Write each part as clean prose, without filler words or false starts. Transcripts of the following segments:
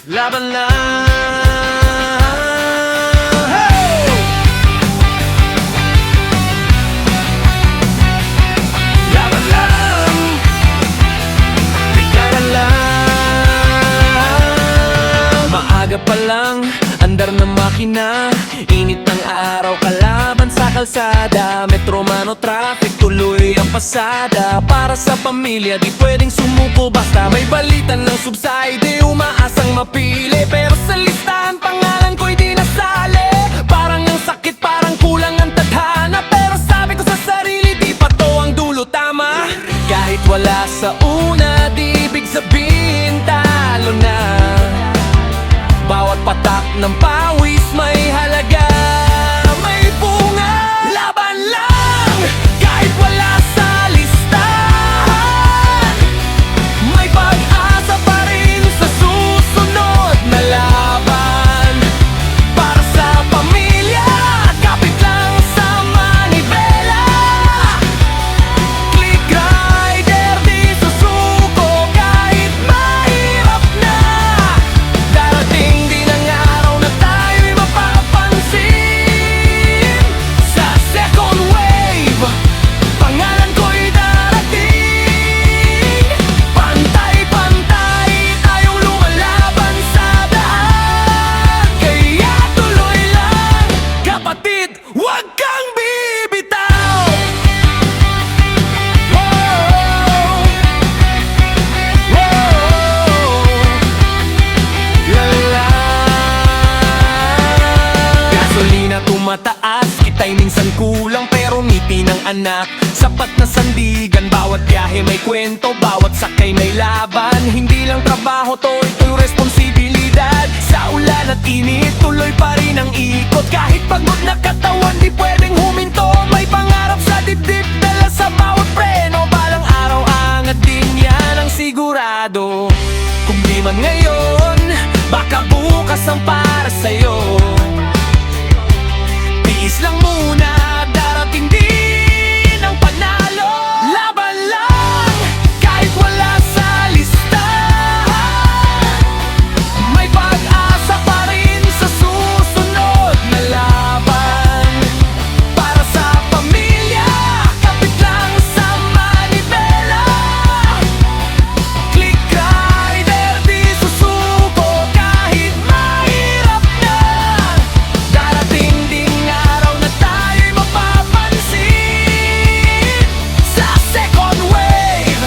Laban lang. Hey! Laban lang. Tingnan lang. Maaga pa lang, andar ng makina. Init ng araw, kalaban sa kalsada. Metro man o traffic, tuloy ang pasada. Para sa pamilya, di pwedeng sumuko. Basta may balitan ng subside, umaasang mapili. Pero sa listahan, pangalan ko'y di nasali. Parang ang sakit, parang kulang ang tadhana. Pero sabi ko sa sarili, di pa to ang dulo, tama. Kahit wala sa una, di ibig sabihin talo na. Bawat patak ng pawis may halaga, may bunga. Laban lang, kahit wala sa listahan. May pag-asa pa rin sa susunod na laban. Para sa pamilya, kapit lang sa manibela. Click rider, di susuko kahit mahirap na. Darating din ang araw na tayo'y mapapansin. Sa second wave, pangalan ko'y darating. Pantay-pantay tayong lumalaban sa daan. Kaya tuloy lang, kapatid, huwag kang bibitaw. Gasolina tumataas, kita'y minsan kulang. Pero ngiti ng anak, sapat na sandigan. Bawat biyahe may kwento, bawat sakay may laban. Hindi lang trabaho to, ito'y responsibilidad. Sa ulan at init, tuloy pa rin ang ikot. Kahit pagod na katawan, di pwedeng huminto. May pangarap sa dibdib, dala sa bawat preno. Balang araw angat din yan ang sigurado. Kung di man ngayon, baka bukas ang para sa'yo. Tiis lang muna, darating din ang panalo. Laban lang, kahit wala sa listahan. May pag-asa pa rin sa susunod na laban. Para sa pamilya, kapit lang sa manibela. Click rider, di susuko kahit mahirap na. Darating ding araw na tayo'y mapapansin. Sa second wave,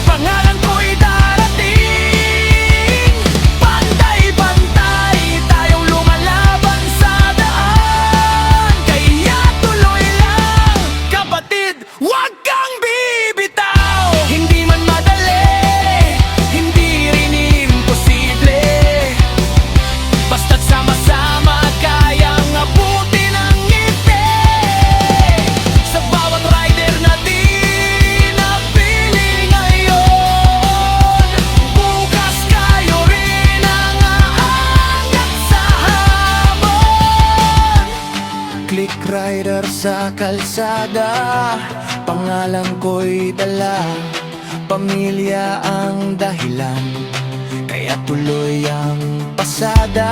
pangalan ko'y darating. Pantay-pantay tayong lumalaban sa daan. Kaya tuloy lang, kapatid, huwag kang bibitaw. Hindi man madali, hindi rin imposible. Basta't sama-sama kayang abutin ang ngiti. Sa bawat rider na di napili ngayon, bukas kayo rin ang aangat sa hamon. Click rider sa kalsada, pangalan ko'y dala. Pamilya ang dahilan, kaya tuloy ang pasada.